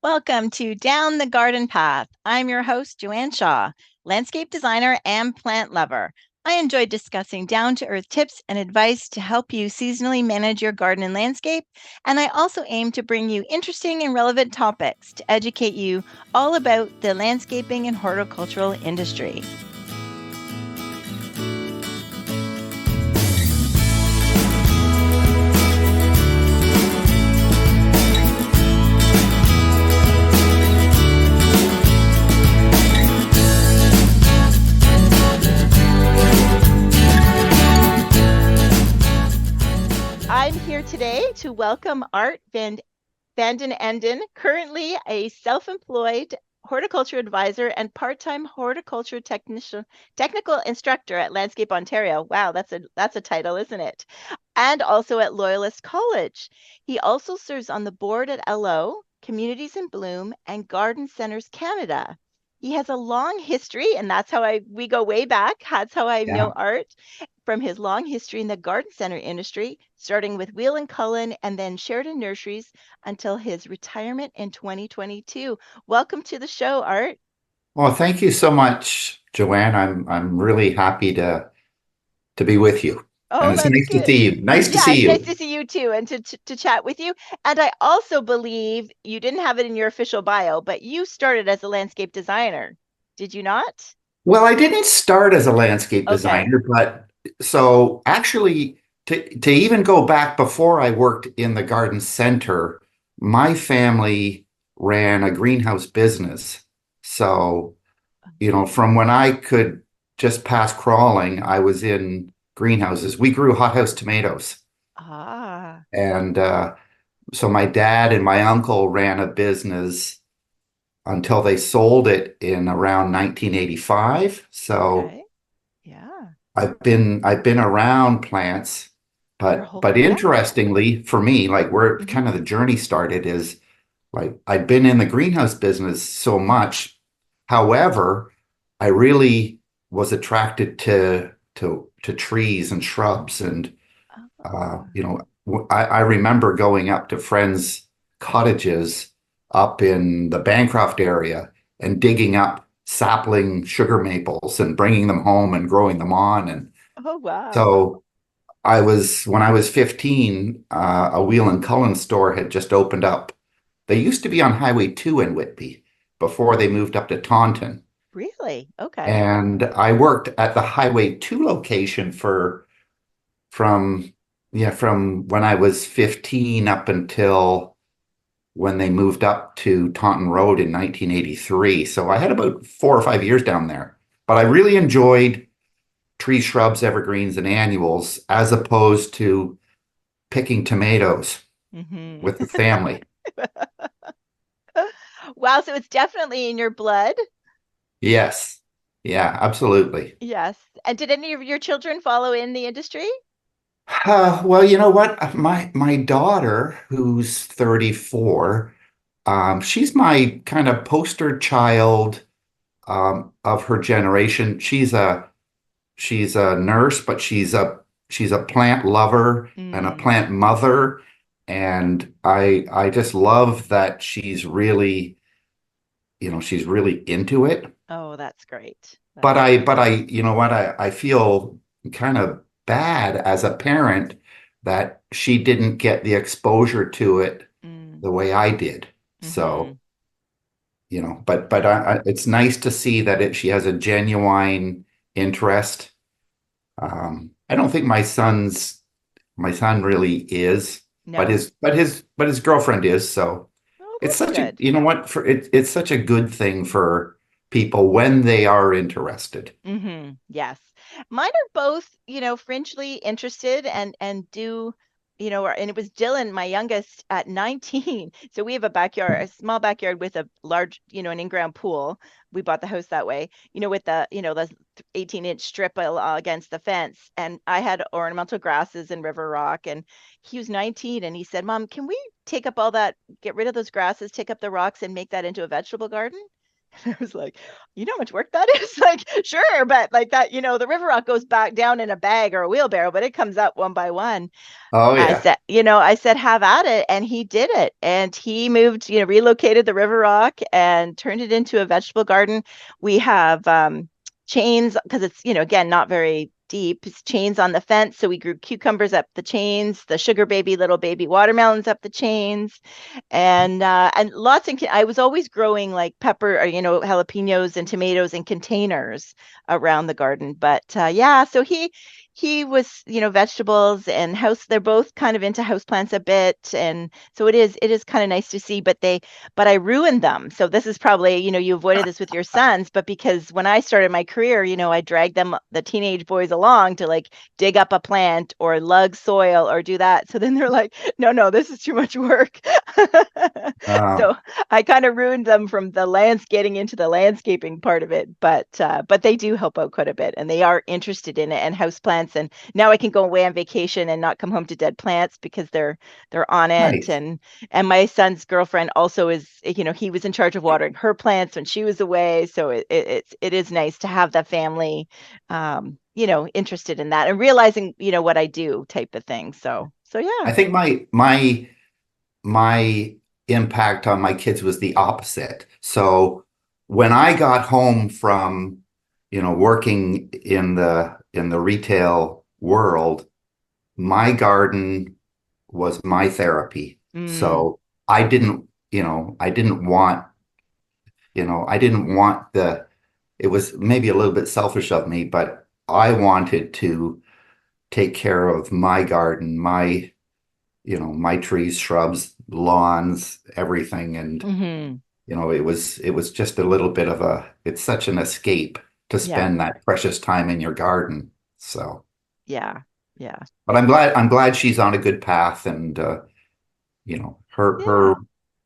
Welcome to Down the Garden Path. I'm your host, Joanne Shaw, landscape designer and plant lover. I enjoy discussing down-to-earth tips and advice to help you seasonally manage your garden and landscape. And I also aim to bring you interesting and relevant topics to educate you all about the landscaping and horticultural industry. I'm here today to welcome Art Vanden Enden, currently a self-employed horticulture advisor and part-time horticulture technical instructor at Landscape Ontario. Wow, that's a title, isn't it? And also at Loyalist College. He also serves on the board at LO, Communities in Bloom, and Garden Centers Canada. He has a long history, and that's how we go way back. That's how I know Yeah. Art, from his long history in the garden center industry, starting with Weall Cullen and then Sheridan Nurseries until his retirement in 2022. Welcome to the show, Art. Well, thank you so much, Joanne. I'm really happy to be with you. And Oh, it's that's nice to good. see you. Nice to Yeah, see it's nice you. to see you too and to chat with you. And I also believe you didn't have it in your official bio, but you started as a landscape designer. Did you not? Well, I didn't start as a landscape Okay. designer, but so actually to even go back before I worked in the garden center, my family ran a greenhouse business. So, from when I could just pass crawling, I was in greenhouses. We grew hothouse tomatoes. Ah, And so my dad and my uncle ran a business until they sold it in around 1985. So okay. Yeah. I've been around plants, Your but whole, but yeah. interestingly for me, like where Hmm. kind of the journey started is like I'd been in the greenhouse business so much. However, I really was attracted to trees and shrubs and uh, Oh, you know, I remember going up to friends' cottages up in the Bancroft area and digging up sapling sugar maples and bringing them home and growing them on. And oh wow. so when I was 15, a Weall Cullen store had just opened up. They used to be on Highway 2 in Whitby before they moved up to Taunton. Really? Okay. And I worked at the Highway 2 location from from when I was 15 up until when they moved up to Taunton Road in 1983. So I had about 4 or 5 years down there. But I really enjoyed trees, shrubs, evergreens, and annuals as opposed to picking tomatoes Hmm. with the family. Wow, so it's definitely in your blood. Yes. Yeah, absolutely. Yes. And did any of your children follow in the industry? Well, you know what? My daughter, who's 34, she's my kind of poster child of her generation. She's a nurse, but she's a plant lover and a Mm. plant mother, and I just love that she's really into it. Oh, that's great. But That's I great. but I you know what I feel kind of bad as a parent that she didn't get the exposure to it Mm. the way I did. Hmm. So it's nice to see that she has a genuine interest. I don't think my son really is, but No. his girlfriend is. So Oh, it's that's such a good. you know what for it's such a good thing for people when they are interested. Yes. Mine are both, fringely interested and do, and it was Dylan, my youngest, at 19. So we have a small backyard with a large, an in-ground pool. We bought the house that way, with the 18-inch strip against the fence. And I had ornamental grasses and river rock. And he was 19 and he said, Mom, can we take up all that, get rid of those grasses, take up the rocks and make that into a vegetable garden? I was like, you know how much work that is? Like, sure, but like that, the river rock goes back down in a bag or a wheelbarrow, but it comes up one by one. Oh I yeah. said, have at it. And he did it. And he moved, relocated the river rock and turned it into a vegetable garden. We have chains because it's, again, not very deep. It's chains on the fence. So we grew cucumbers up the chains, the sugar baby, little baby watermelons up the chains, and lots of. I was always growing like pepper or jalapenos and tomatoes in containers around the garden. But yeah, so he was, vegetables and house. They're both kind of into houseplants a bit, and so it is kind of nice to see. But I ruined them. So this is probably, you avoided this with your sons, but because when I started my career, I dragged the teenage boys along to like dig up a plant or lug soil or do that. So then they're like, no, no, this is too much work. Uh, So I kind of ruined them from the getting into the landscaping part of it, but they do help out quite a bit, and they are interested in it and house plants. And now I can go away on vacation and not come home to dead plants because they're on it. nice. And my son's girlfriend also is, he was in charge of watering her plants when she was away. So it is nice to have that family, interested in that and realizing, what I do type of thing. So yeah. I think my impact on my kids was the opposite. So when I got home from, working in the retail world, my garden was my therapy. Mm, So I didn't, I didn't want it was maybe a little bit selfish of me, but I wanted to take care of my garden, my trees, shrubs, lawns, everything. And, hmm. it was just a little bit of it's such an escape to Yeah. spend that precious time in your garden. So, Yeah. Yeah. but I'm glad she's on a good path, and her Yeah.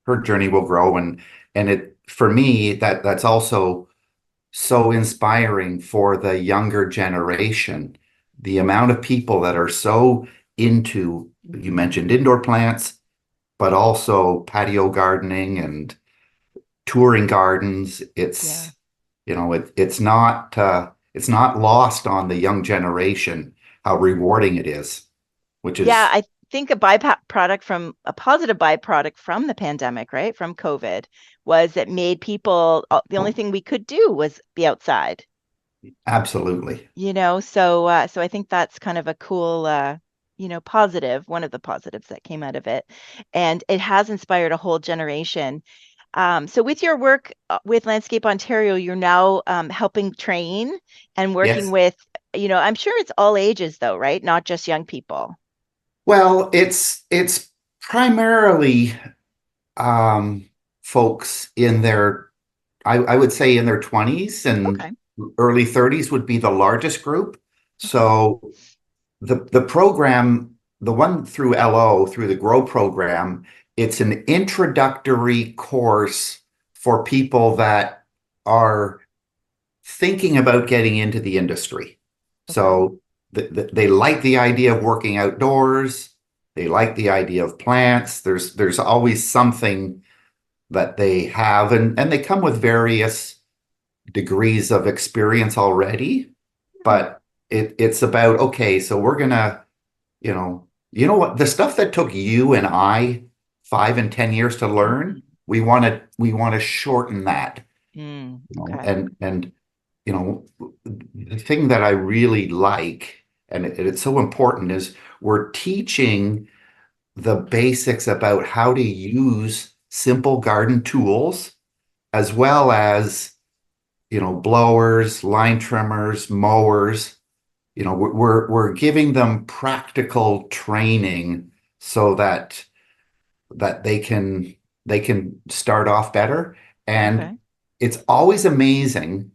her journey will grow, and it for me that's also so inspiring for the younger generation. The amount of people that are so into, you Hmm. mentioned indoor plants, but also patio gardening and touring gardens. Yeah. It's not lost on the young generation how rewarding it is, which Yeah, is I think a positive byproduct from the pandemic, right? From COVID was it made people, the only thing we could do was be outside, absolutely. so I think that's kind of a cool, positive, one of the positives that came out of it. And it has inspired a whole generation. So with your work with Landscape Ontario, you're now helping train and working Yes. with, I'm sure it's all ages though, right? Not just young people. Well, it's primarily um, folks in their, I would say in their 20s and Okay. early 30s would be the largest group. Okay. So the program, the one through LO, through the GROW program, it's an introductory course for people that are thinking about getting into the industry. Okay. So they like the idea of working outdoors. They like the idea of plants. There's always something that they have, and they come with various degrees of experience already. Hmm. But it's about, okay, so we're gonna, what, the stuff that took you and I 5 and 10 years to learn, Hmm. we want to shorten that, Mm, you know, okay. and and you know, the thing that I really like, and it's so important, is we're teaching the basics about how to use simple garden tools, as well as, blowers, line trimmers, mowers. We're giving them practical training so that they can start off better. And Okay. it's always amazing.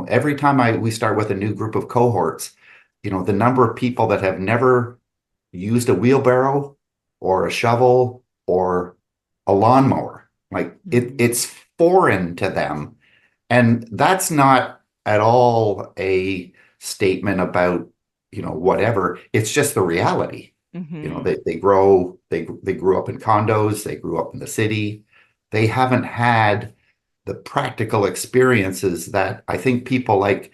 Every time we start with a new group of cohorts, the number of people that have never used a wheelbarrow or a shovel or a lawnmower. Like Mm, it's foreign to them. And that's not at all a statement about, whatever. It's just the reality. hmm. They grew up in condos, they grew up in the city. They haven't had the practical experiences that I think people like,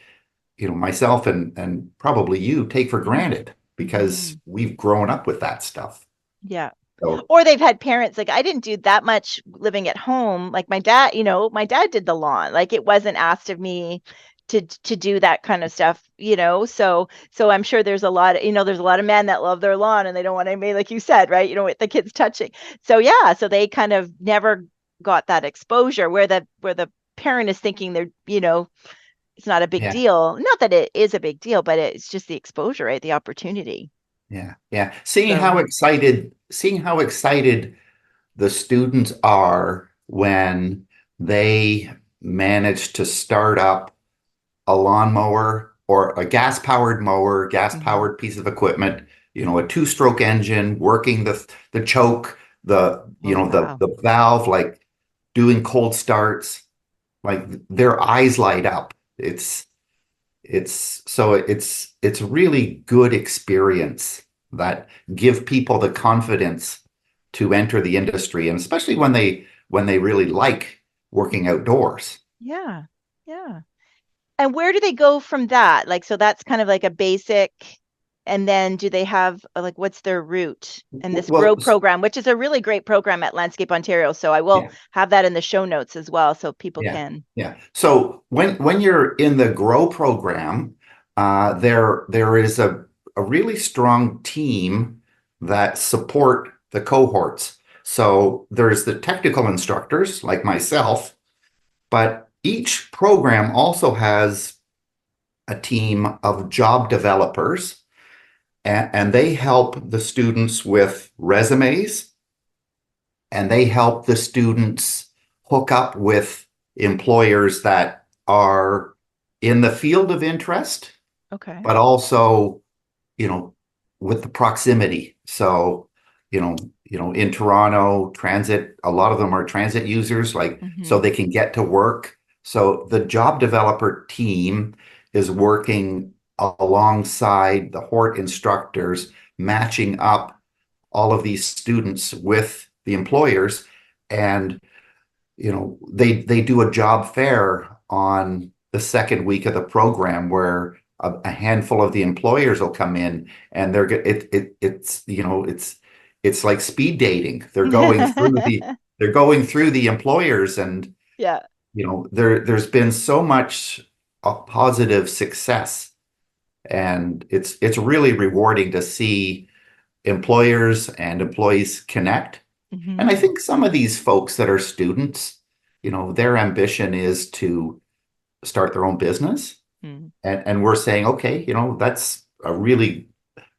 myself and probably you take for granted because Mhm. we've grown up with that stuff. Yeah. So Or they've had parents like I didn't do that much living at home. Like my dad did the lawn. Like it wasn't asked of me to do that kind of stuff. So I'm sure there's a lot, there's a lot of men that love their lawn and they don't want anybody, like you said, right? With the kids touching. So yeah, so they kind of never got that exposure where the parent is thinking it's not a big yeah, deal. Not that it is a big deal, but it's just the exposure, right? The opportunity. yeah, yeah. So Seeing how excited the students are when they manage to start up a lawnmower or a gas-powered mower, mhm. gas-powered piece of equipment, a two-stroke engine, working the choke, the you Oh know the wow. the valve, like doing cold starts, like their eyes light up. It's a really good experience that give people the confidence to enter the industry, and especially when they really like working Mhm. outdoors. Yeah. Yeah. And where do they go from that? Like, so that's kind of like a basic, and then do they have like what's their route in this Well, grow program, which is a really great program at Landscape Ontario. So I will yeah. have that in the show notes as well, so people Yeah, can. yeah. So when you're in the Grow program, there is a really strong team that support the cohorts. So there's the technical instructors like myself, but each program also has a team of job developers, and they help the students with resumes, and they help the students hook up with employers that are in the field of interest, Okay. but also, you know, with the proximity. So, in Toronto, transit, a lot of them are transit users, like so Hmm. they can get to work. So the job developer team is working alongside the Hort instructors, matching up all of these students with the employers, and they do a job fair on the second week of the program where a handful of the employers will come in, and it's like speed dating. They're going through the employers, and Yeah. there's been so much positive success, and it's really rewarding to see employers and employees connect. And I Hmm. think some of these folks that are students, their ambition is to start their own business. Hmm. And we're saying, okay, that's a really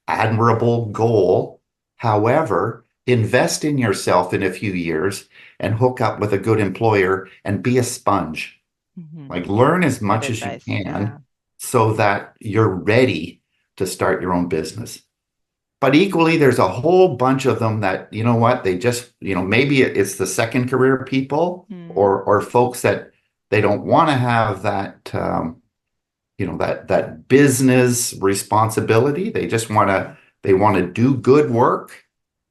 admirable goal. However, invest in yourself in a few years and hook up with a good employer and be a sponge. Hmm. Like learn as Good much as you advice. Yeah. can so that you're ready to start your own business. But equally, there's a whole bunch of them that, what, they just, maybe it's the second career people, Hmm. or folks that they don't want to have that, that business responsibility. They want to do good work.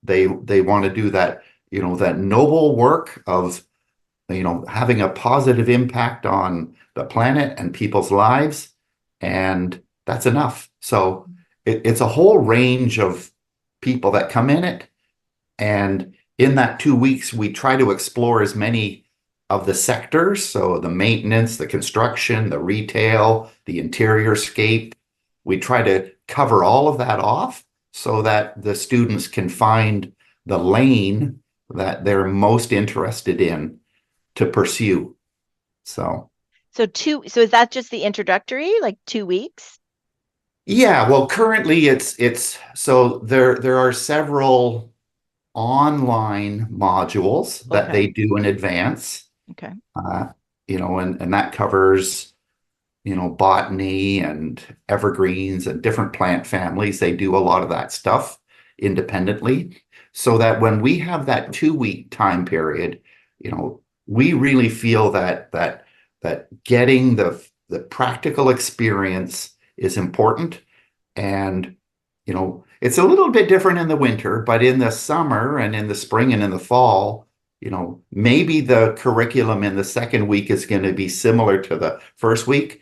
They want to do that, that noble work of, having a positive impact on the planet and people's lives. And that's enough. So it's a whole range of people that come in it. And in that 2 weeks, we try to explore as many of the sectors. So the maintenance, the construction, the retail, the interior scape. We try to cover all of that off so that the students can find the lane that they're most interested in to pursue. So, So is that just the introductory, like 2 weeks? yeah, well, currently it's so there are several online modules that Okay. they do in advance. Okay. Uh, and that covers, botany and evergreens and different plant families. They do a lot of that stuff independently. So that when we have that 2 week time period, we really feel that getting the practical experience is important. And, it's a little bit different in the winter, but in the summer and in the spring and in the fall, maybe the curriculum in the second week is going to be similar to the first week.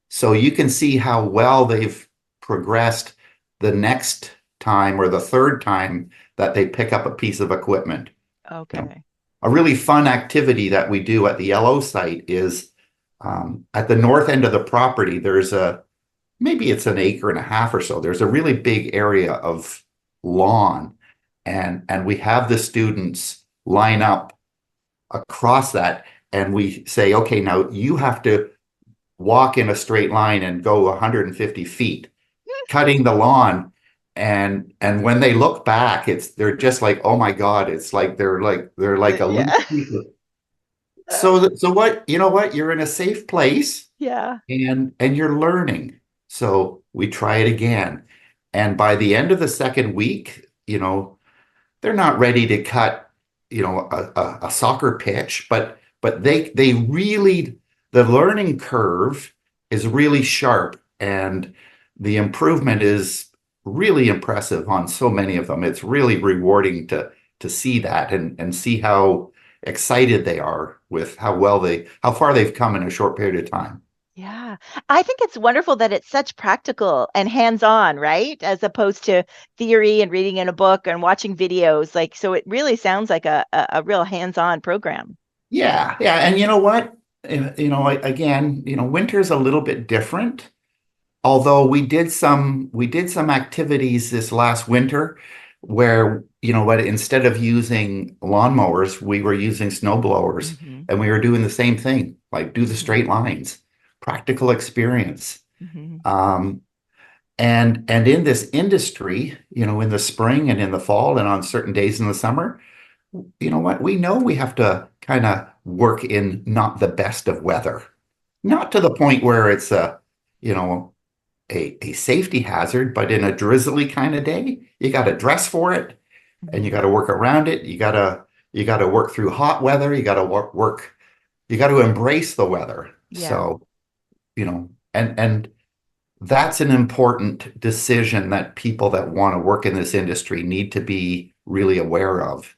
So you can see how well they've progressed the next time or the third time that they pick up a piece of equipment. You know, Okay. a really fun activity that we do at the LO site is at the north end of the property, there's maybe it's an acre and a half or so. There's a really big area of lawn, and we have the students line up across that, and we say, okay, now you have to walk in a straight line and go 150 feet, cutting the lawn. And when they look back, they're just like, oh my God, it's like they're like a loose Yeah. piece of. So what, you know what? You're in a safe place Yeah. and you're learning. So we try it again. And by the end of the second week, they're not ready to cut, a soccer pitch, but they really, the learning curve is really sharp, and the improvement is really impressive on so many of them. It's really rewarding to see that and see how excited they are with how far they've come in a short period of time. Yeah. I think it's wonderful that it's such practical and hands-on, right? As opposed to theory and reading in a book and watching videos. Like, so it really sounds like a real hands-on program. Yeah, yeah, and you know what? Again, winter's a little bit different. Although we did some activities this last winter where, instead of using lawnmowers, we were using snow blowers, Hmm. and we were doing the same thing, like do the Hmm. straight lines, practical experience. Hmm. Um, and in this industry, in the spring and in the fall and on certain days in the summer, you know what? We know we have to kind of work in not the best of weather, Yeah. not to the point where it's you know, a safety hazard, but in a drizzly kind of day, you got to dress for it and you Hmm. got to work around it. You got to work through hot weather. You got to work. You got to embrace the weather. Yeah. So, and that's an important decision that people that want to work in this industry need to be really aware of.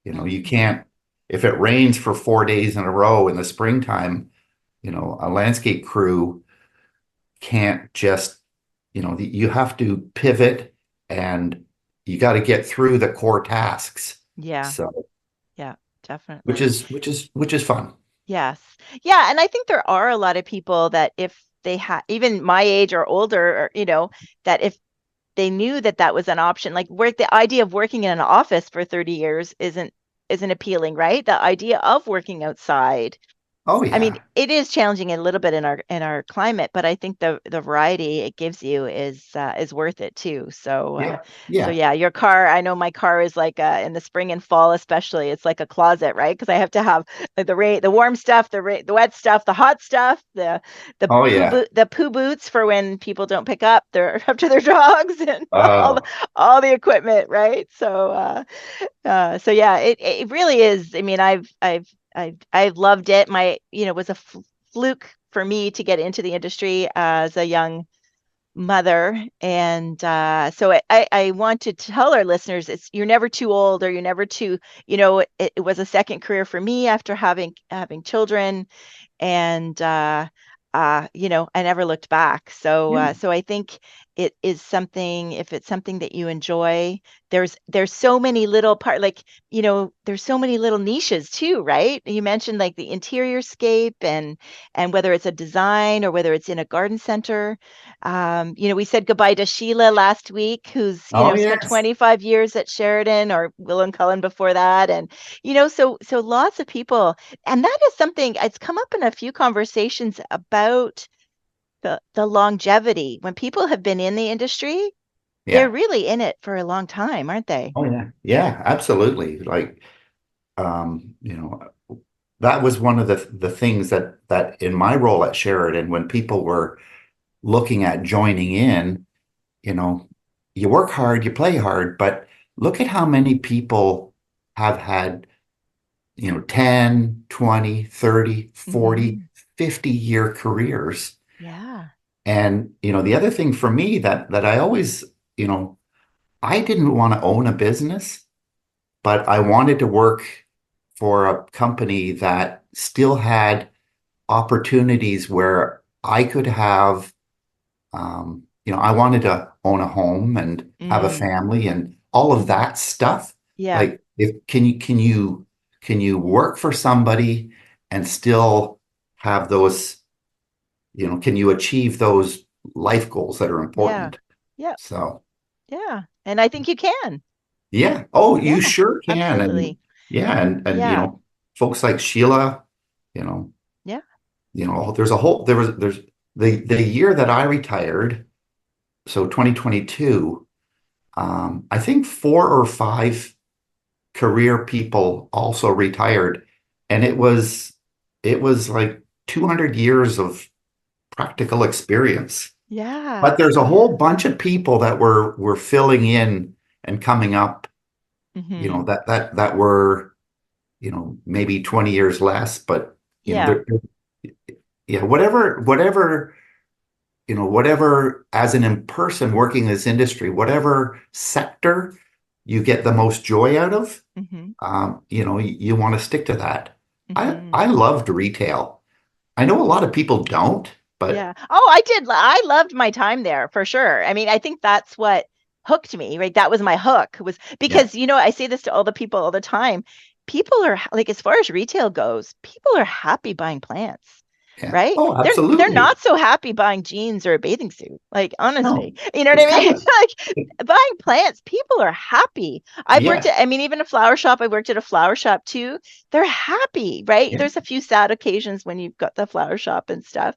You Hmm. can't, if it rains for 4 days in a row in the springtime, a landscape crew can't just, you have to pivot, and you got to get through the core tasks. Yeah. So, Yeah. which Definitely. is which is which is fun. Yes. Yeah, and I think there are a lot of people that if they had even my age or older, or, that if they knew that that was an option, like work, the idea of working in an office for 30 years isn't appealing, right? The idea of working outside, Oh I mean, yeah. it is challenging a little bit in our climate, but I think the variety it gives you is worth it too. Yeah. So Yeah. yeah, your car. I know my car is like in the spring and fall, especially. It's like a closet, right? Because I have to have the rain, the warm stuff, the wet stuff, the hot stuff, Oh yeah. the poo boots for when people don't pick up their after their dogs, and Oh, all the equipment, right? So yeah, it really is. I mean, I've loved it. It was a fluke for me to get into the industry as a young mother, and so I want to tell our listeners, you're never too old, or you're never too. It was a second career for me after having children, and I never looked back. yeah. So I think it is something. If it's something that you enjoy, there's so many little like there's so many little niches too, right? You mentioned like the interior scape, and whether it's a design or whether it's in a garden center. We said goodbye to Sheila last week, who's Oh spent yes. 25 years at Sheridan or Weall Cullen before that, and so lots of people, and that is something it's come up in a few conversations about the longevity. When people have been in the industry, they're Yeah. really in it for a long time, aren't they? Oh yeah. Yeah, absolutely. Like, that was one of the things that in my role at Sheridan, when people were looking at joining in, you know, you work hard, you play hard, but look at how many people have had, 10, 20, 30, 40, Hmm. 50-year careers. Yeah. And, the other thing for me that I always, I didn't want to own a business, but I wanted to work for a company that still had opportunities where I could have, I wanted to own a home and have a Mm, family and all of that stuff. yeah. Like, if can you work for somebody and still have those, can you achieve those life goals that are Yeah. important? Yeah. So, Yeah. And I think you can. yeah. Oh, Yeah. you sure can. And Absolutely. yeah, and Yeah. folks like Sheila, you know, Yeah. there's the year that I retired, so 2022, I think four or five career people also retired, and it was like 200 years of practical experience. Yeah. But there's a whole Yeah. bunch of people that were filling in and coming up, Hmm. that were, maybe 20 years less, but Yeah. yeah, whatever as an in person working in this industry, whatever sector you get the most joy out of, Hmm. you want to stick to that. I Hmm. I loved retail. I know a lot of people don't, but Yeah. Oh, I did. I loved my time there for sure. I mean, I think that's what hooked me, right? That was my hook was yeah, because, I say this to all the people all the time. People are like, as far as retail goes, people are happy buying plants, yeah. right? Oh, They're absolutely. not so happy buying jeans or a bathing suit. Like, honestly, No, you know what it's I kind mean? of Like buying plants, people are happy. I've worked yes, at, I mean, even a flower shop, I worked at a flower shop too. They're happy, right? yeah, There's a few sad occasions when you've got the flower shop and stuff.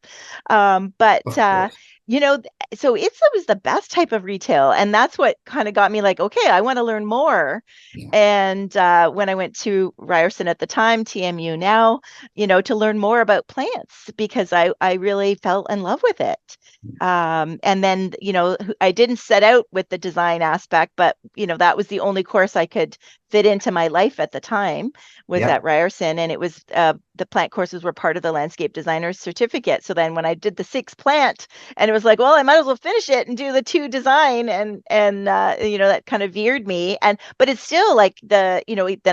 But of course. you know, th- so it was the best type of retail, and that's what kind of got me like, okay, I want to learn more. Yeah, And when I went to Ryerson at the time, TMU now, to learn more about plants because I really fell in love with it. And then, I didn't set out with the design aspect, but that was the only course I could fit into my life at the time was yeah. at Ryerson, and it was the plant courses were part of the landscape designer's certificate. So then when I did the six plant, and it was like, well, I might as well finish it and do the two design, and that kind of veered me. And but it's still like then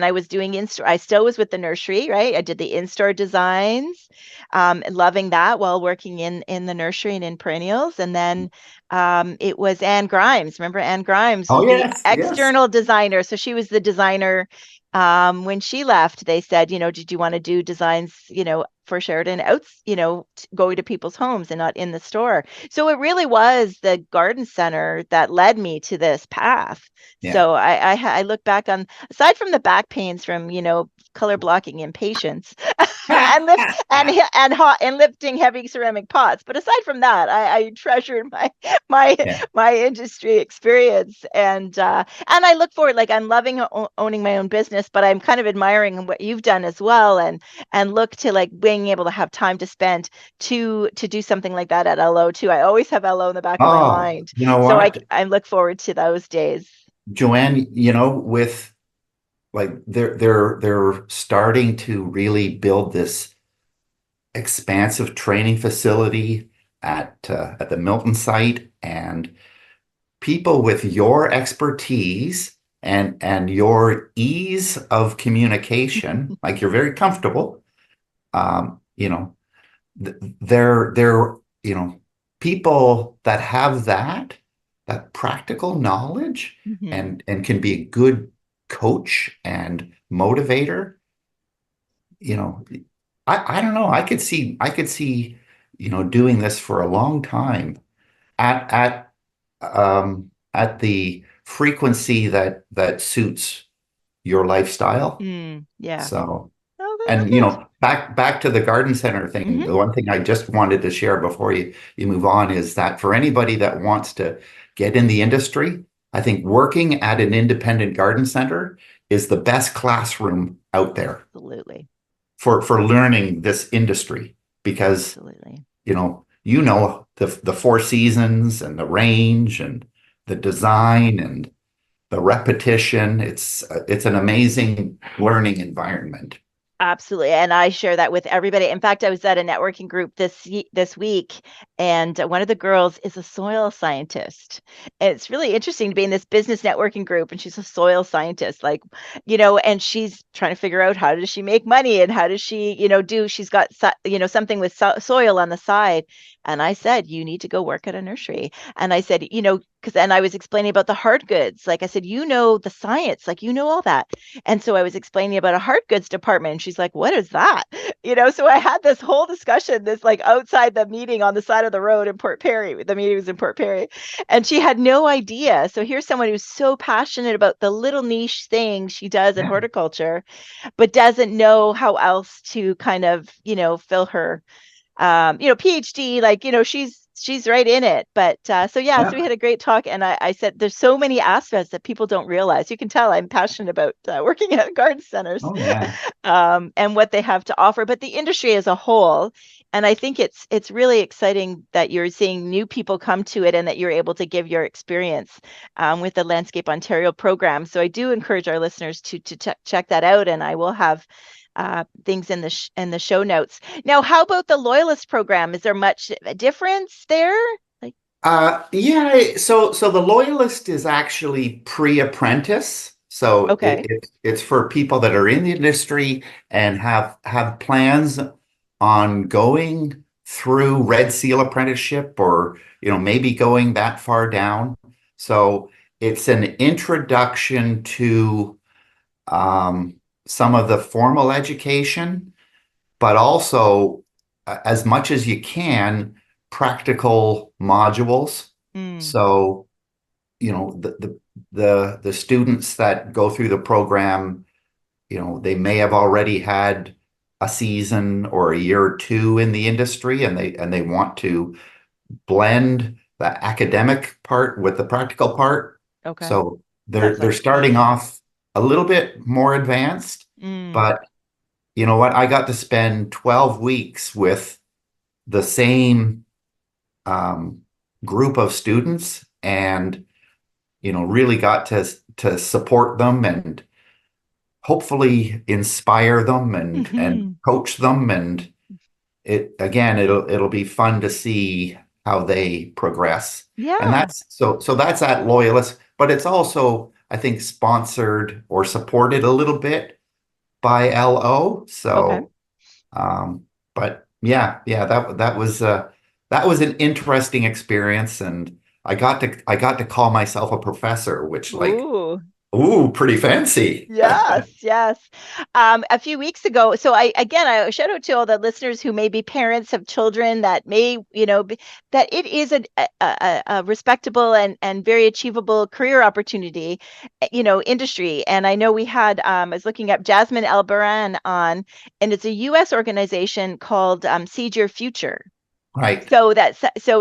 I was doing in store. I still was with the nursery, right? I did the in-store designs, loving that while working in the nursery and in perennials. And then it was Anne Grimes. Remember Anne Grimes Oh was the yes, yes, external designer. So she was the designer when she left. They said, did you want to do designs, for Sheridan out, going to people's homes and not in the store. So it really was the garden center that led me to this path. yeah. So I look back on, aside from the back pains from, color blocking impatience and lift and hot and lifting heavy ceramic pots. But aside from that, I treasured my Yeah. my industry experience, and I look forward. Like I'm loving owning my own business, but I'm kind of admiring what you've done as well, and look to like being able to have time to spend to do something like that at LO too. I always have LO in the back of my Oh, mind, you know so what, I look forward to those days. Joanne, with like they're starting to really build this expansive training facility at the Milton site, and people with your expertise and your ease of communication, like you're very comfortable, um, you know, they're people that have that practical knowledge Hmm. and can be a good coach and motivator. You know, I don't know. I could see doing this for a long time at the frequency that suits your lifestyle. Mm, yeah. So, Oh, that's and good. back to the garden center thing. Hmm. The one thing I just wanted to share before you move on is that for anybody that wants to get in the industry, I think working at an independent garden center is the best classroom out there Absolutely. for learning this industry because Absolutely. the four seasons and the range and the design and the repetition. It's an amazing learning environment. Absolutely. And I share that with everybody. In fact, I was at a networking group this week, and one of the girls is a soil scientist. And it's really interesting to be in this business networking group, and she's a soil scientist, like, and she's trying to figure out how does she make money and how does she, she's got, something with soil on the side. And I said, you need to go work at a nursery. And I said, and I was explaining about the hard goods. Like I said, the science, like, all that. And so I was explaining about a hard goods department. And she's like, what is that? So I had this whole discussion, this like outside the meeting on the side of the road in Port Perry. The meeting was in Port Perry. And she had no idea. So here's someone who's so passionate about the little niche thing she does in Yeah. horticulture, but doesn't know how else to kind of, fill her PhD, like, she's right in it. But so yeah, so we Yeah. had a great talk, and I said there's so many aspects that people don't realize. You can tell I'm passionate about working at garden centers, Oh, yeah. and what they have to offer, but the industry as a whole. And I think it's really exciting that you're seeing new people come to it and that you're able to give your experience with the Landscape Ontario program. So I do encourage our listeners to check that out, and I will have things in the show notes. Now, how about the Loyalist program? Is there much difference there? Like, Yeah, so the Loyalist is actually pre-apprentice. So okay, it's for people that are in the industry and have plans on going through Red Seal apprenticeship or maybe going that far down. So it's an introduction to um, some of the formal education, but also as much as you can, practical modules. mm, So, the students that go through the program, they may have already had a season or a year or two in the industry, and they want to blend the academic part with the practical part. okay, So they're that's they're awesome. starting off a little bit more advanced, Mm, but you know what? I got to spend 12 weeks with the same um, group of students and, really got to support them and hopefully inspire them and mhm. coach them. And it'll be fun to see how they progress. And Yeah. so that's at Loyalist, but it's also, I think, sponsored or supported a little bit by LO. Okay. So but yeah, that was an interesting experience, and I got to call myself a professor, which like, Ooh. ooh, pretty fancy. Yes, yes. A few weeks ago, so I shout out to all the listeners who may be parents of children that may, that it is a respectable and very achievable career opportunity, industry. And I know I was looking up Jasmine Albaran on, and it's a U.S. organization called Seed Your Future. Right. So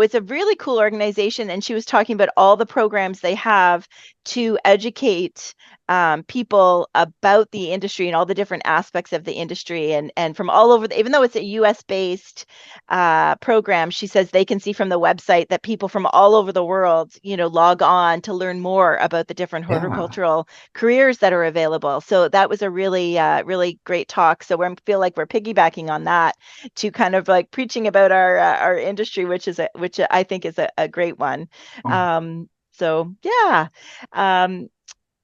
it's a really cool organization, and she was talking about all the programs they have to educate people about the industry and all the different aspects of the industry, and from all over even though it's a US based program, she says they can see from the website that people from all over the world, log on to learn more about the different Yeah. horticultural careers that are available. So that was a really great talk. So we feel like we're piggybacking on that to kind of like preaching about our industry, which I think is a great one. Oh, So yeah. Um,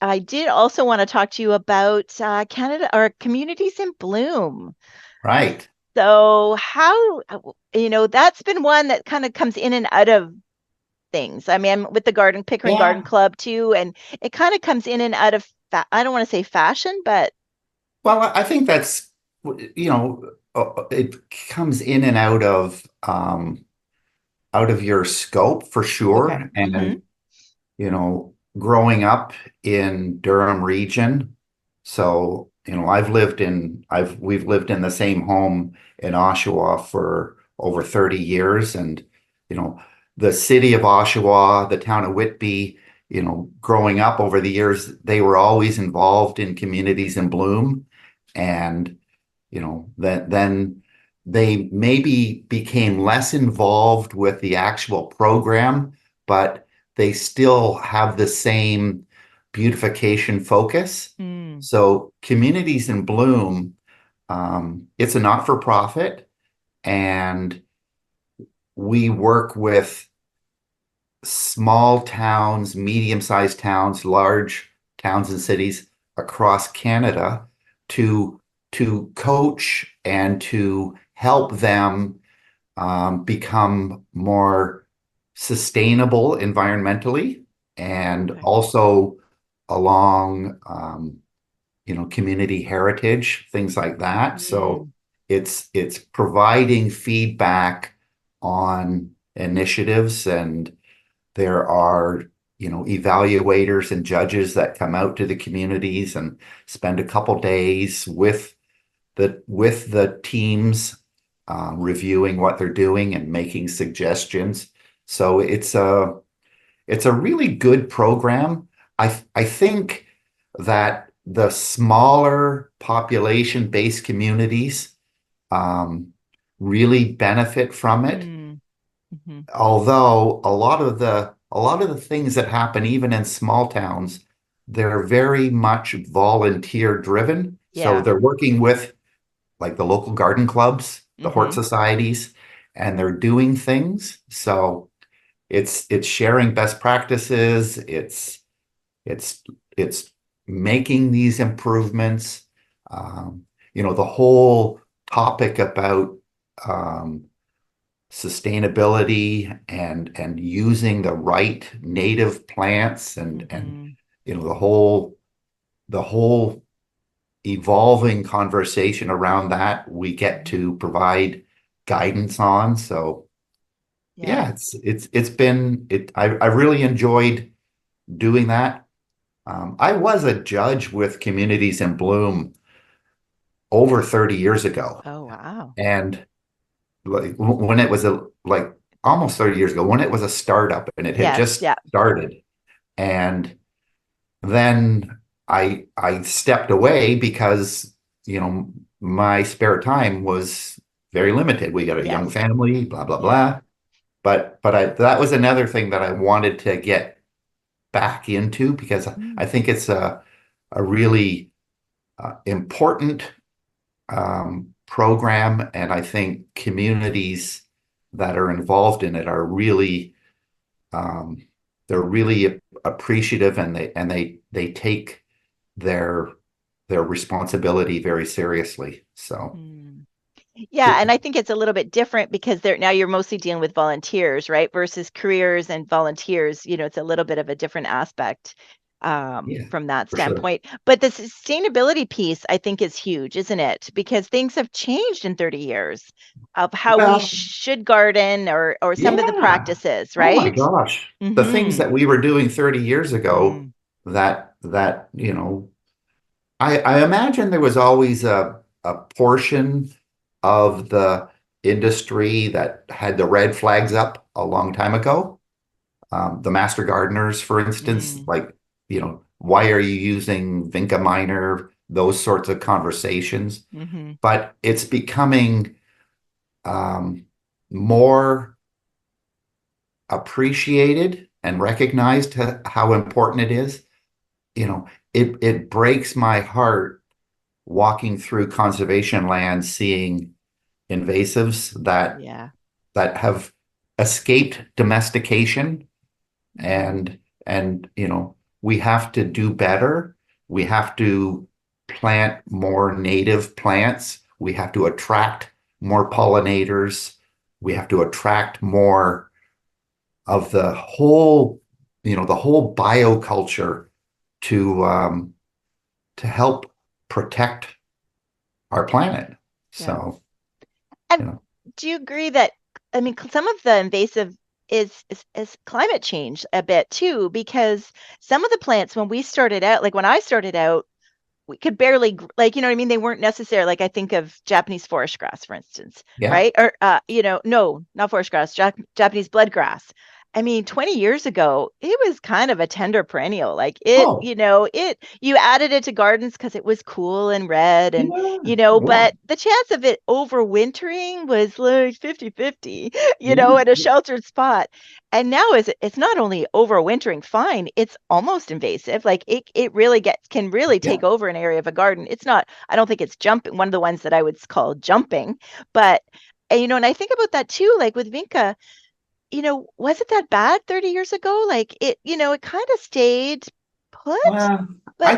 I did also want to talk to you about Canada or communities in bloom. right. So how, that's been one that kind of comes in and out of things. I mean, I'm with the Pickering Garden Yeah. Club too, and it kind of comes in and out of, I don't want to say fashion, but Well, I think that's, it comes in and out of your scope for okay. sure. Mm-hmm. And growing up in Durham region. So, we've lived in the same home in Oshawa for over 30 years. And, you know, the city of Oshawa, the town of Whitby, growing up over the years, they were always involved in communities in bloom. And, then they maybe became less involved with the actual program, but they still have the same beautification focus. Mm. So communities in bloom It's a not-for-profit, and we work with small towns, medium-sized towns, large towns and cities across Canada to coach and to help them become more sustainable environmentally and Okay. also along community heritage, things like that. So Mm, it's providing feedback on initiatives, and there are evaluators and judges that come out to the communities and spend a couple days with the teams, reviewing what they're doing and making suggestions. So it's a really good program. I think that the smaller population-based communities um, really benefit from it. mm, mhm. Although a lot of the things that happen even in small towns, they're very much volunteer driven. So Yeah. they're working with like the local garden clubs, the hort Hmm. societies, and they're doing things. So it's sharing best practices. It's it's making these improvements. Um, the whole topic about um, sustainability and using the right native plants and Hmm. the whole evolving conversation around that we get Hmm. to provide guidance on. So Yeah. yeah, it's been it I really enjoyed doing that. I was a judge with Communities in Bloom over 30 years ago. Oh, wow. And like when it was like almost 30 years ago, when it was a startup and it had Yes. just Yeah. started. And then I stepped away because, my spare time was very limited. We got a young Yes. family, blah, blah, Yeah. blah. But that was another thing that I wanted to get back into because Mm, I think it's a really important program, and I think communities that are involved in it are really um, they're really appreciative, and they take their their responsibility very seriously. So mm. Yeah, it, and I think it's a little bit different because they're now you're mostly dealing with volunteers, right? Versus careers and volunteers, it's a little bit of a different aspect yeah, from that for sure. standpoint. But the sustainability piece, I think, is huge, isn't it? Because things have changed in 30 years of how we Well, should garden or some of the yeah. practices, Oh my right? gosh. The things Mm-hmm. that we were doing 30 years ago Mm, that I imagine there was always a portion of the industry that had the red flags up a long time ago. The master gardeners, for instance, mm, like, why are you using Vinca minor? Those sorts of conversations. mm-hmm. But it's becoming um, more appreciated and recognized how important it is. It breaks my heart walking through conservation land, seeing invasives Yeah. that have escaped domestication, Mm, and we have to do better. We have to plant more native plants. We have to attract more pollinators. We have to attract more of the whole bioculture to help protect our planet. yeah. So, And you know, do you agree that, I mean, some of the invasive is climate change a bit too, because some of the plants when we started out, like when I started out, we could barely like, you know what I mean? They weren't necessary. Like I think of Japanese forest grass, for instance, yeah. right? Or no, not forest grass, Japanese blood grass. I mean, 20 years ago, it was kind of a tender perennial. Like Oh, you added it to gardens because it was cool and red and, yeah, yeah, but the chance of it overwintering was like 50-50, yeah, in a sheltered spot. And now it's not only overwintering fine, it's almost invasive. Like it really can really yeah. take over an area of a garden. It's not, I don't think it's jumping, one of the ones that I would call jumping, but and I think about that too, like with Vinca, was it that bad 30 years ago? Like it kind of stayed put, Well, but or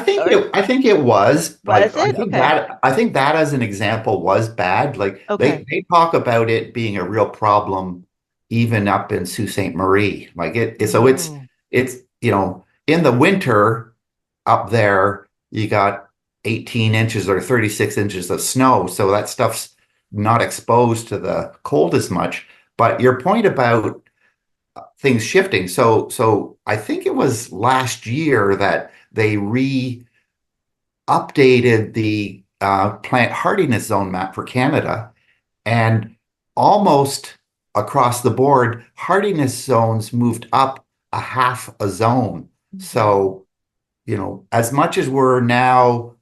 I think it was like was it? Okay. I think that as an example was bad. Like Okay. they talk about it being a real problem even up in Sault Ste. Marie. Like so Mm, it's in the winter up there you got 18 inches or 36 inches of snow. So that stuff's not exposed to the cold as much. But your point about things shifting. So I think it was last year that they updated the plant hardiness zone map for Canada, and almost across the board, hardiness zones moved up a half a zone. mhm, So, as much as we're now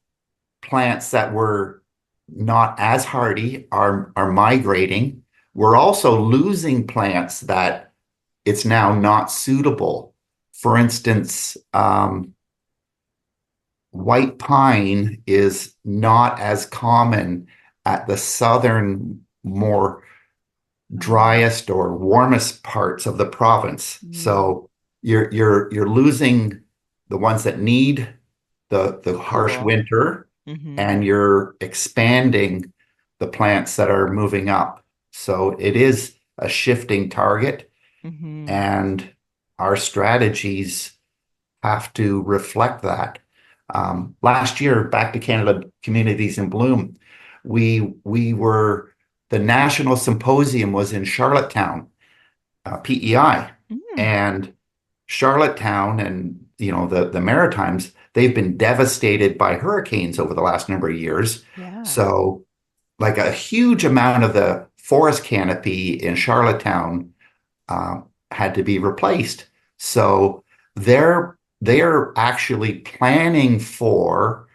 plants that were not as hardy are migrating, we're also losing plants that it's now not suitable. For instance, white pine is not as common at the southern, more mm, driest or warmest parts of the province. mm, So you're losing the ones that need the harsh cool. winter, Hmm. and you're expanding the plants that are moving up. So it is a shifting target, Hmm. and our strategies have to reflect that. Last year, back to Canada Communities in Bloom, we were the national symposium was in Charlottetown, PEI, Mm, and Charlottetown and the Maritimes, they've been devastated by hurricanes over the last number of years. yeah. So like a huge amount of the forest canopy in Charlottetown had to be replaced. So they're actually planning for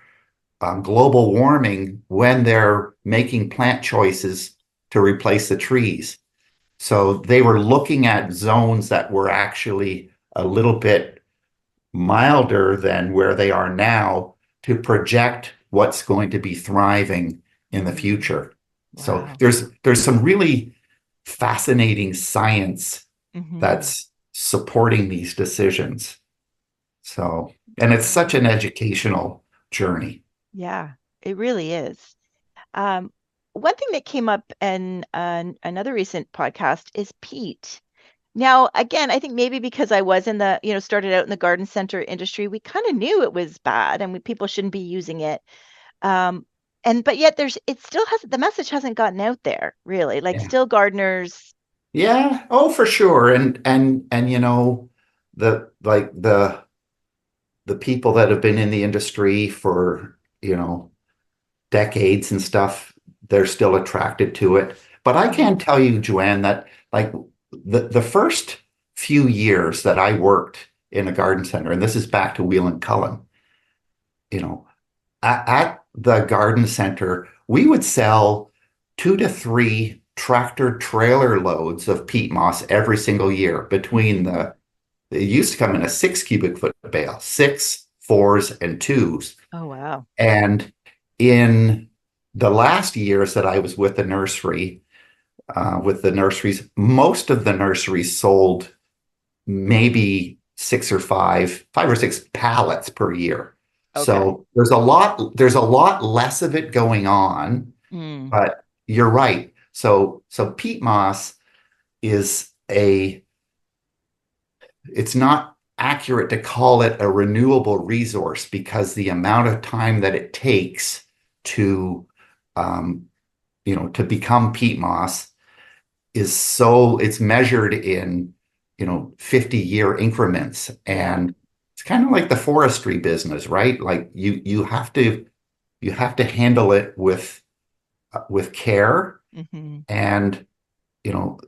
global warming when they're making plant choices to replace the trees. So they were looking at zones that were actually a little bit milder than where they are now to project what's going to be thriving in the Mm, future. So wow. there's some really fascinating science Hmm. that's supporting these decisions. So, and it's such Wow. an educational journey. Yeah, it really is. Um, One thing that came up in another recent podcast is peat. Now, again, I think maybe because I was started out in the garden center industry, we kind of knew it was bad and people shouldn't be using it. Um, but yet it still hasn't, the message hasn't gotten out there really. Like Yeah. still gardeners. Yeah. Oh, for sure. And the people that have been in the industry for, decades and stuff, they're still attracted to it. But I Mhm. can tell you, Joanne, that like the first few years that I worked in a garden center, and this is back to Weall Cullen, you know, at the garden center, we would sell 2 to 3 tractor trailer loads of peat moss every single year between Mhm. it used to come in a 6 cubic foot bale, six, fours, and twos. Oh, wow. And in the last years that I was with the nursery, with the nurseries, most of the nurseries sold maybe five or six pallets per year. Okay. So there's a lot less of it going on, Mm. but you're right. So peat moss is it's not accurate to call it a renewable resource because the amount of time that it takes to um, to become peat moss it's measured in 50-year increments, Yeah. and it's kind of like the forestry business, right? Like you have to handle it with care. Hmm. And you know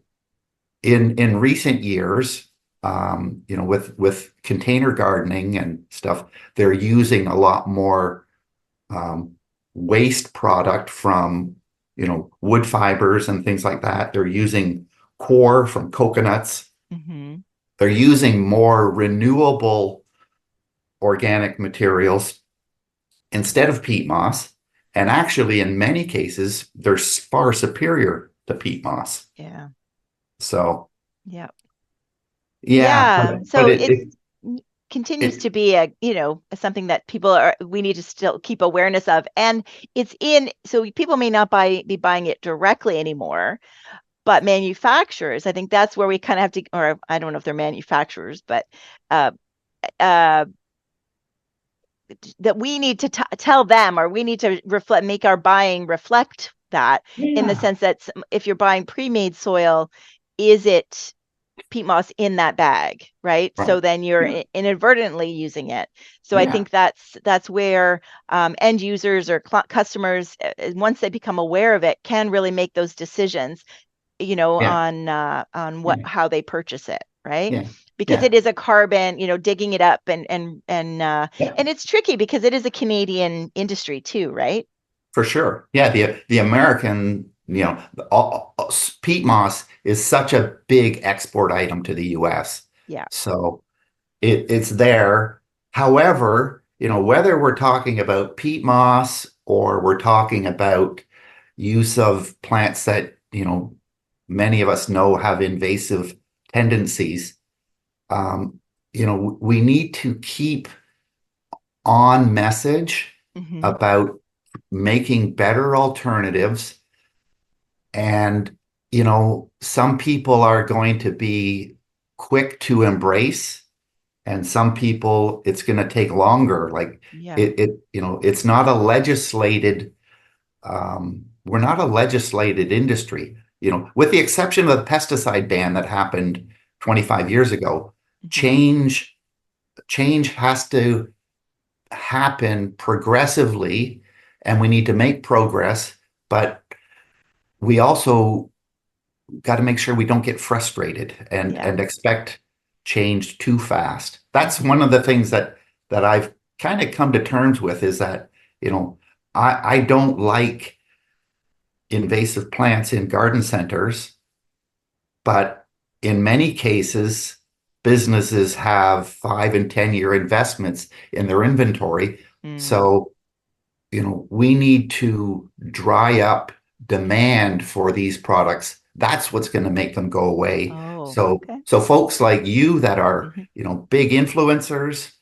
in recent years, with container gardening and stuff, they're using a lot more um, waste product from, wood fibers and things like that. They're using core from coconuts. Mm-hmm. They're using more renewable organic materials instead of peat moss. And actually, in many cases, they're far superior to peat moss. Yeah. So, Yeah. yeah, Yeah. but So it, it it, continues it, to be something that we need to still keep awareness of. And so people may not be buying it directly anymore, but manufacturers, I think that's where we kind of have to, or I don't know if they're manufacturers, but uh, uh, that we need to tell them, or we need to make our buying reflect that, in the yeah, sense that if you're buying pre-made soil, is it peat moss in that bag, right? right. So then you're Yeah, inadvertently using it. So I yeah, think that's where end users or customers, once they become aware of it, can really make those decisions, yeah, on yeah, how they purchase it, right? yeah, Because yeah, it is a carbon, digging it up, yeah. and it's tricky because it is a Canadian industry too, right? For sure. Yeah, the American, peat moss is such a big export item to the US. Yeah. So it's there. However, whether we're talking about peat moss or we're talking about use of plants that, many of us know have invasive tendencies, um, we need to keep on message Hmm. about making better alternatives. And, some people are going to be quick to embrace, and some people it's going to take longer. Like Yeah. it's not a legislated, we're not a legislated industry, with the exception of the pesticide ban that happened 25 years ago. Hmm. Change has to happen progressively, and we need to make progress, but we also got to make sure we don't get frustrated and Yeah. and expect change too fast. That's Hmm. one of the things that I've kind of come to terms with, is that, I don't like invasive plants in garden centers, but in many cases, businesses have 5 and 10 year investments in their inventory. Mm. So, we need to dry up demand for these products. That's what's going to make them go away. Oh, okay. So folks like you that are, Hmm. big influencers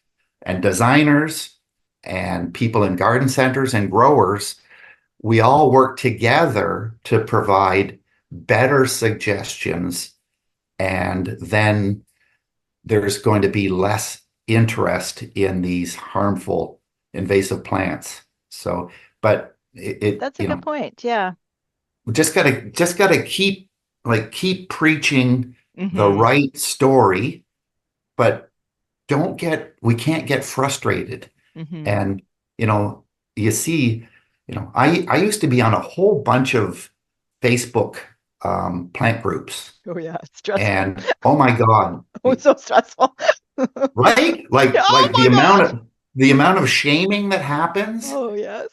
and designers and people in garden centers and growers, we all work together to provide better suggestions, and then there's going to be less interest in these harmful invasive plants. So, but That's a good point. Yeah. we just gotta keep preaching the Hmm. right story, but we can't get frustrated. Hmm. And you know, you see, I used to be on a whole bunch of Facebook plant groups, Oh yeah, it's stressful. and oh my God, Oh, it's so stressful. right? Oh Like my gosh. the amount of shaming that happens, Oh yes.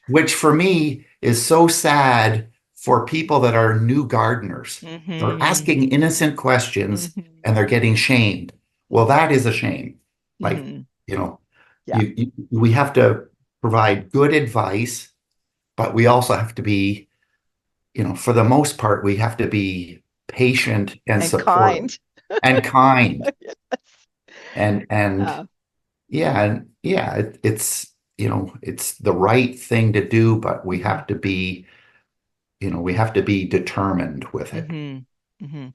which for me is so sad for people that are new gardeners. They're Hmm. asking innocent questions Hmm. and they're getting shamed. Well, that is a shame. Like, Hmm. you know, Yeah. we have to provide good advice, but we also have to be, for the most part, we have to be patient and And supportive kind. and kind. Yes. And Yeah. yeah, it's the right thing to do, but Hmm. we have to be determined with it. Hmm. Hmm.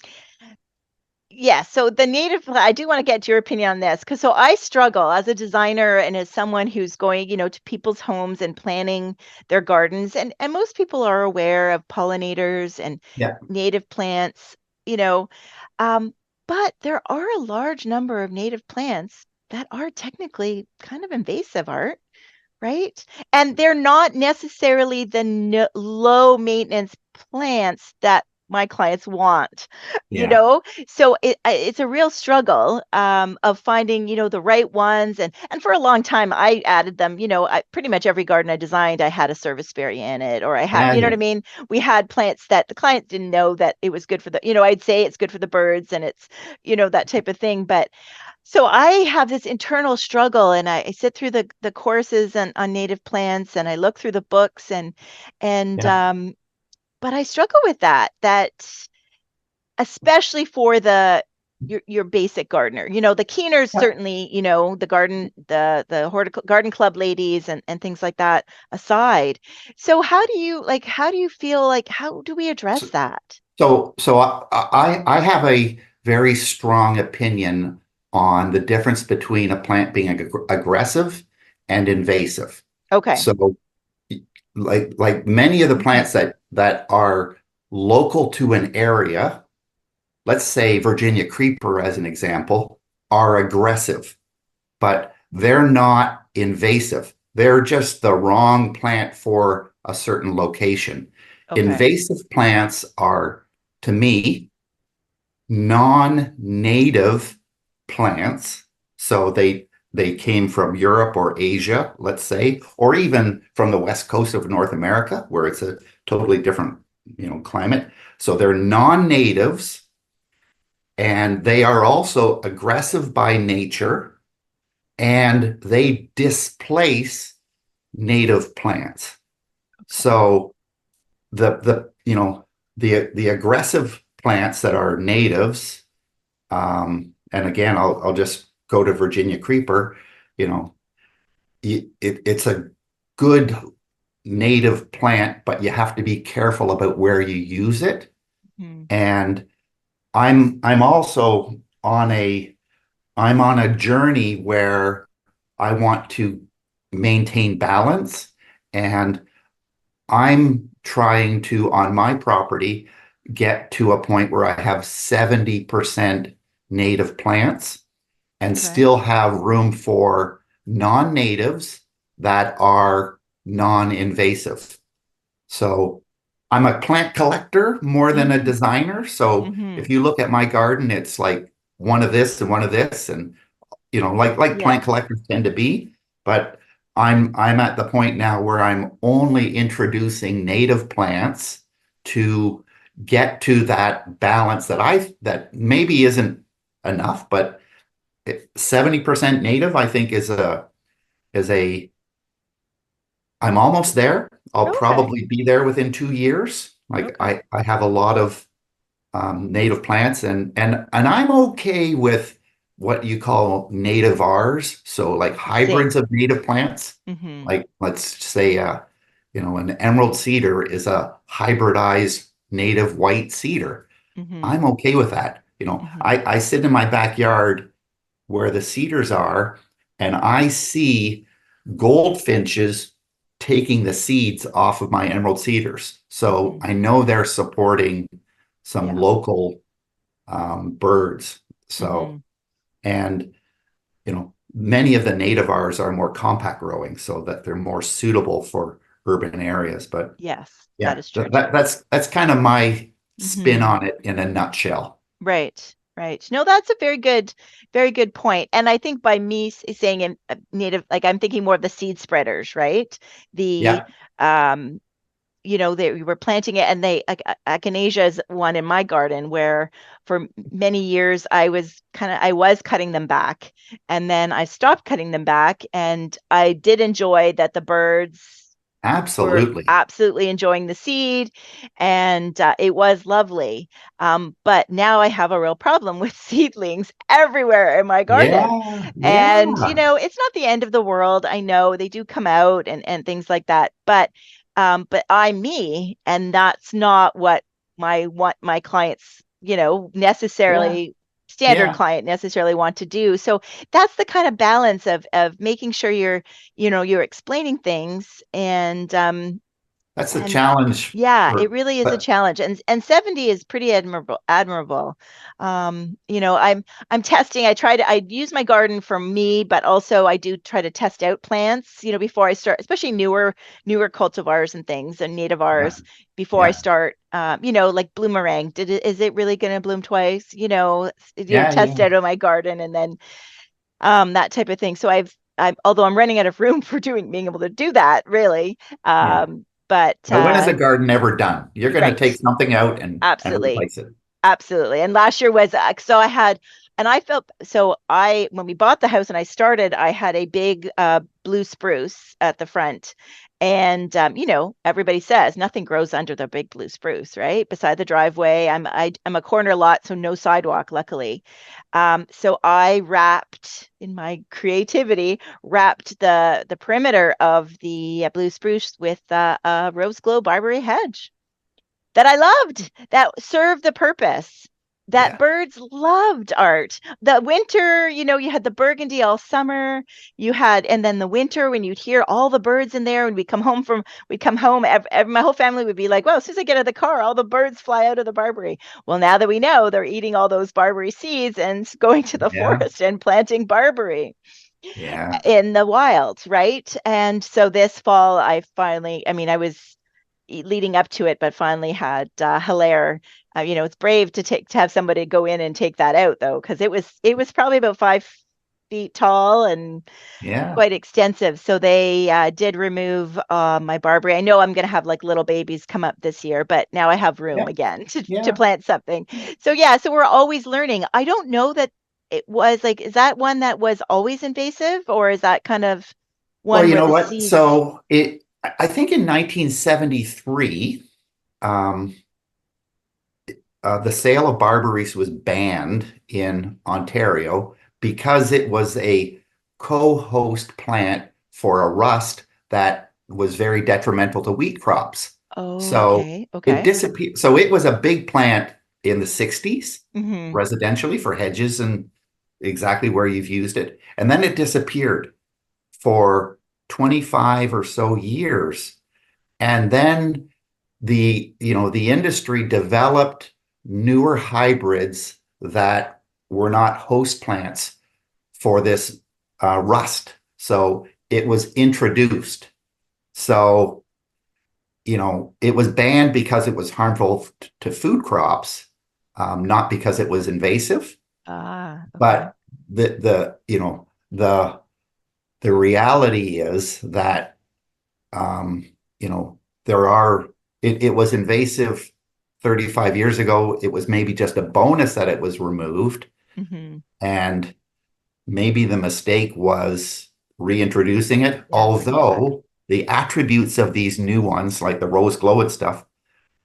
Yeah, so I do want to get your opinion on this, because so I struggle as a designer and as someone who's going, to people's homes and planning their gardens, and most people are aware of pollinators and Yeah, native plants, you know, um, but there are a large number of native plants that are technically kind of invasive, Art, right? And they're not necessarily the low maintenance plants that my clients want, you Yeah. know? So it's a real struggle of finding, the right ones. And for a long time, I added them, pretty much every garden I designed, I had a serviceberry in it, or I had, Yeah. you know what I Yeah. mean? We had plants that the client didn't know that it was good for the, I'd say it's good for the birds and it's, that type of thing. But so I have this internal struggle, and I sit through the courses on native plants, and I look through the books, and Yeah. but I struggle with that especially for your basic gardener. The keeners Yeah. certainly, the garden club ladies and things like that aside. So how do you feel like how do we address So, that? so I have a very strong opinion on the difference between a plant being aggressive and invasive. Okay. So like many of the Hmm. plants that are local to an area, let's say Virginia creeper as an example, are aggressive, but they're not invasive. They're just the wrong plant for a certain location. Okay. Invasive plants are, to me, non-native plants. So they came from Europe or Asia, let's say, or even from the west coast of North America, where it's a totally different, climate. So they're non-natives, and they are also aggressive by nature, and they displace native plants. Okay. So the aggressive plants that are natives, and again, I'll just go to Virginia creeper. You know, it's a good native plant, but you have to be careful about where you use it. Hmm. And I'm also on a I'm on a journey where I want to maintain balance, and I'm trying to, on my property, get to a point where I have 70% native plants and Okay. still have room for non-natives that are non-invasive. So I'm a plant collector more than a Hmm. designer. So Hmm. if you look at my garden, it's like one of this and one of this, and like Yeah. plant collectors tend to be. But I'm at the point now where I'm only introducing native plants to get to that balance that maybe isn't enough, but 70% native, I think is a I'm almost there. I'll Okay. probably be there within 2 years. Like Okay. I have a lot of native plants, and I'm okay with what you call native Rs, so like Same. hybrids of native plants. Hmm. Like let's say an emerald cedar is a hybridized native white cedar. Hmm. I'm okay with that. Hmm. I sit in my backyard where the cedars are, and I see goldfinches taking the seeds off of my emerald cedars. So Hmm. I know they're supporting some Yeah. local birds. Hmm. So, and many of the native Rs are more compact growing, so that they're more suitable for urban areas. But Yes, that yeah, is true that, too. that that's kind of my spin Hmm. on it in a nutshell. Right, right. No, that's a very good point. And I think by me saying in native, like I'm thinking more of the seed spreaders, right? The, Yeah, um, they we were planting it, and echinacea is one in my garden where for many years I was cutting them back, and then I stopped cutting them back, and I did enjoy that the birds were absolutely. absolutely enjoying the seed, and it was lovely. But now I have a real problem with seedlings everywhere in my garden. Yeah, And, yeah, it's not the end of the world. I know they do come out and things like that. But I'm me, and that's not what my clients, yeah, necessarily standard yeah. client necessarily want to do. So that's the kind of balance of making sure you're explaining things That's the And challenge yeah, it for, really is a but challenge. And 70 is pretty admirable. I'm testing. I use my garden for me, but also I do try to test out plants, before I start, especially newer cultivars and things and yeah, nativars before I yeah, start, like bloomerang. Is it really going to bloom twice? yeah, Test yeah, out of my garden and then that type of thing. So although I'm running out of room for being able to do that, really. yeah. But But when is a garden ever done? You're going to right, take something out and absolutely. replace it. Absolutely. And last year was so I felt so I when we bought the house and I started, I had a big blue spruce at the front. And everybody says nothing grows under the big blue spruce, right? Beside the driveway. I'm a corner lot, so no sidewalk, luckily. So I in my creativity, wrapped the perimeter of the blue spruce with a rose glow barberry hedge that I loved, that served the purpose. That Yeah, birds loved art. The winter, you had the burgundy all summer. And then the winter when you'd hear all the birds in there, and we'd come home, my whole family would be like, well, as soon as I get out of the car, all the birds fly out of the barberry. Well, now that we know they're eating all those barberry seeds and going to the yeah, forest and planting barberry yeah, in the wild, right? And so this fall, I was leading up to it, but finally had Hilaire. It's brave to have somebody go in and take that out though, because it was probably about 5 feet tall and yeah, quite extensive. So they did remove my barberry. I know I'm going to have like little babies come up this year, but now I have room yeah, again to yeah. plant something. So yeah, so we're always learning. I don't know that it was like, is that one that was always invasive, or is that kind of Well, one you where know the what? seeds? I think in 1973, um, the sale of Barbaries was banned in Ontario because it was a co-host plant for a rust that was very detrimental to wheat crops. Oh, So okay, it okay. disappeared. So it was a big plant in the 60s, Hmm. residentially for hedges and exactly where you've used it. And then it disappeared for 25 or so years. And then the industry developed newer hybrids that were not host plants for this rust. So it was introduced. So, it was banned because it was harmful to food crops, not because it was invasive. Ah, okay. But the reality is that um, you know, it was invasive 35 years ago. It was maybe just a bonus that it was removed. Hmm. And maybe the mistake was reintroducing it, Yeah, bring it back. although the attributes of these new ones, like the rose glow and stuff,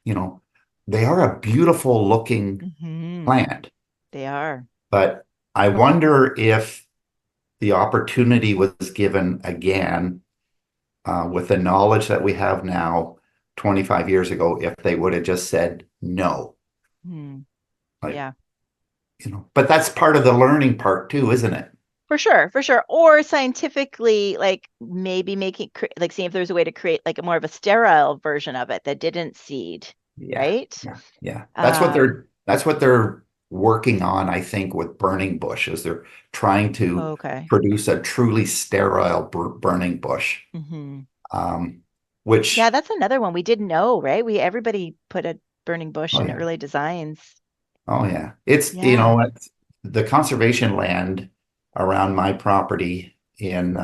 you know, they are a beautiful looking Hmm. plant. They are. But I wonder if the opportunity was given again with the knowledge that we have now 25 years ago, if they would have just said no. Hmm. Like, Yeah, but that's part of the learning part too, isn't it? for sure, for sure. Or scientifically, like maybe like seeing if there's a way to create like a more of a sterile version of it that didn't seed, Yeah, right? yeah, yeah. Um, That's what they're working on, I think, with burning bush, is they're trying to okay. produce a truly sterile burning bush. Hmm. Um, Yeah, which, that's another one we didn't know, right? Everybody put a burning bush oh in yeah, early designs. oh yeah. It's, Yeah. the conservation land around my property in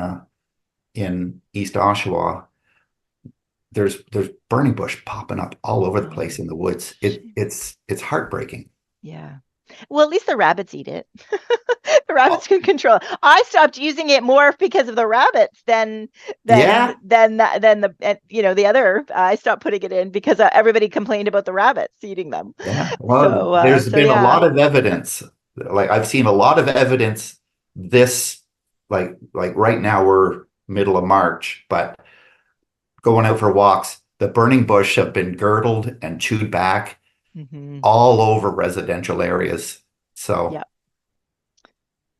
East Oshawa, there's burning bush popping up all over the Oh, place in the woods. It's heartbreaking. yeah. Well, at least the rabbits eat it. The Oh, rabbits can control it. I stopped using it more because of the rabbits yeah, than the other. I stopped putting it in because everybody complained about the rabbits eating them. yeah. Well, So there's been a yeah. lot of evidence. Like I've seen a lot of evidence this like right now we're middle of March, but going out for walks, the burning bush have been girdled and chewed back Hmm. all over residential areas. So Yeah.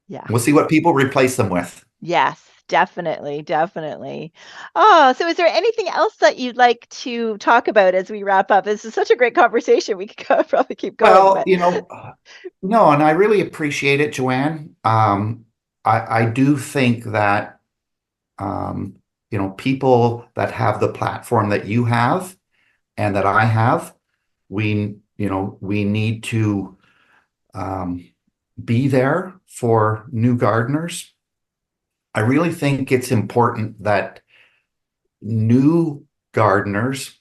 Yeah. we'll see what people replace them with. Yes, Definitely, definitely. Oh, so is there anything else that you'd like to talk about as we wrap up? This is such a great conversation. We could probably keep going, Well, but no, and I really appreciate it, Joanne. I do think that people that have the platform that you have and that I have, we need to um, be there for new gardeners. I really think it's important that new gardeners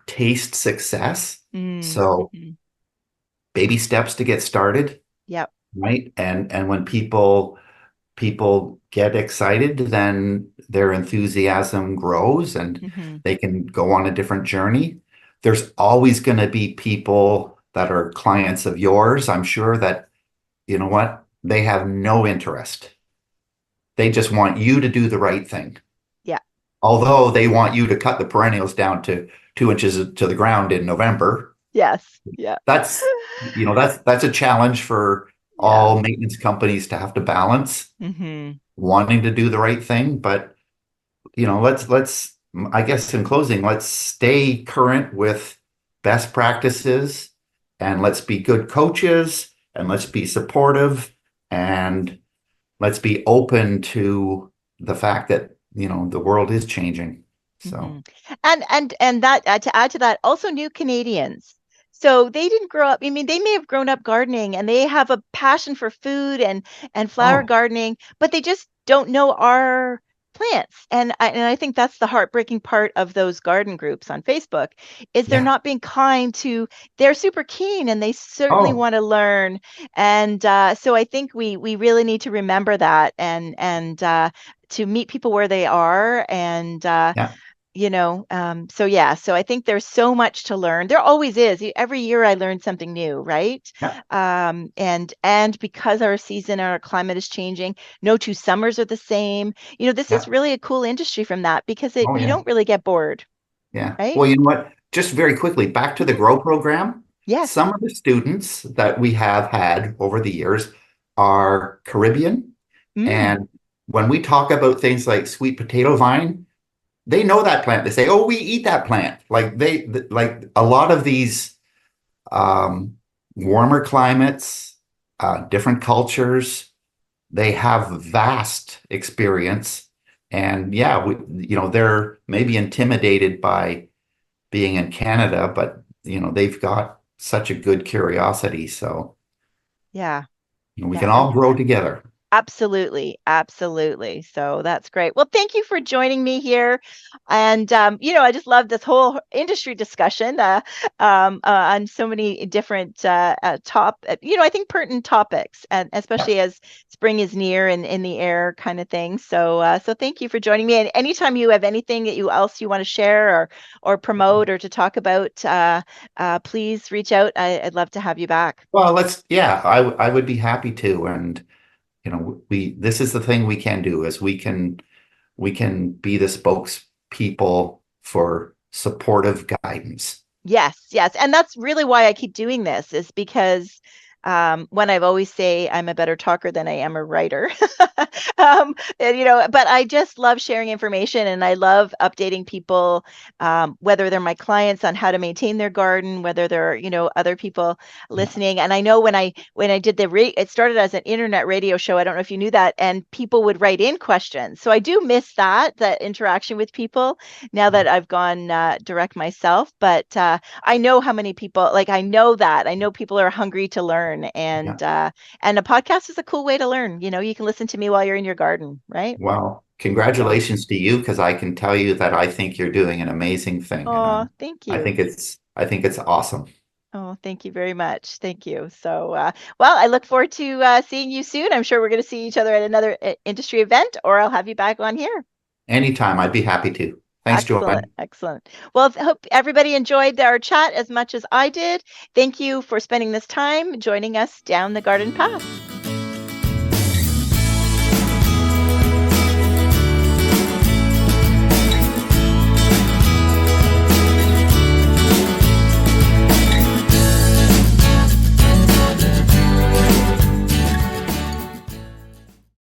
taste success. So mhm. baby steps to get started, Yep. right? And when people get excited, then their enthusiasm grows and Hmm. they can go on a different journey. There's always going to be people that are clients of yours, I'm sure that, you know what, they have no interest. They just want you to do the right thing. Yeah. Although they want you to cut the perennials down to 2 inches to the ground in November. Yes. Yeah. That's, that's a challenge for Yeah. all maintenance companies to have to balance Hmm. wanting to do the right thing. But, let's, I guess in closing, let's stay current with best practices and let's be good coaches and let's be supportive and let's be open to the fact that, the world is changing. So, Hmm. And that to add to that, also new Canadians. So they didn't grow up. I mean, they may have grown up gardening and they have a passion for food and flower oh, gardening, but they just don't know our plants. And I think that's the heartbreaking part of those garden groups on Facebook is they're yeah. not being kind to. They're super keen and they certainly Oh, want to learn. And so I think we really need to remember that and to meet people where they are and yeah. so yeah, so I think there's so much to learn. There always is. Every year I learn something new, right? Yeah. And because our season, our climate is changing, no two summers are the same. This is Yeah. really a cool industry from that because it Oh, you yeah. don't really get bored, Yeah. right? Well, you know what? Just very quickly, back to the Mhm. GROW program. Yes. Some of the students that we have had over the years are Caribbean. Mm. And when we talk about things like sweet potato vine, they know that plant. They say, "Oh, we eat that plant." Like a lot of these um, warmer climates, different cultures, they have vast experience. And yeah, they're maybe intimidated by being in Canada, but they've got such a good curiosity. So, Yeah. we Yeah. can all grow together. Absolutely, absolutely. So that's great. Well, thank you for joining me here. And I just love this whole industry discussion on so many different I think pertinent topics, and Yeah. especially as spring is near and in the air kind of thing. So thank you for joining me. And anytime you have anything that you else you want to share or promote or to talk about, please reach out. I'd love to have you back. Well, yeah, I would be happy to. And, this is the thing we can do is we can be the spokespeople for supportive guidance. Yes, yes. And that's really why I keep doing this is because when I've always say I'm a better talker than I am a writer. But I just love sharing information and I love updating people, whether they're my clients on how to maintain their garden, whether they're, other people Yeah. listening. And I know when I did it started as an internet radio show. I don't know if you knew that, and people would write in questions. So I do miss that interaction with people now that I've gone direct myself. But I know how many people like I know people are hungry to learn, Yeah. and a podcast is a cool way to learn. You can listen to me while you're in your garden, right? Well, So, congratulations to you because I can tell you that I think you're doing an amazing thing, and oh, thank I you. think it's awesome. Oh, thank you very much. Thank you. So, well, I look forward to seeing you soon. I'm sure we're going to see each other at another industry event, or I'll have you back on here. Anytime, I'd be happy to. Thanks, Excellent. Joanne. Excellent. Well, I hope everybody enjoyed our chat as much as I did. Thank you for spending this time joining us down the garden path.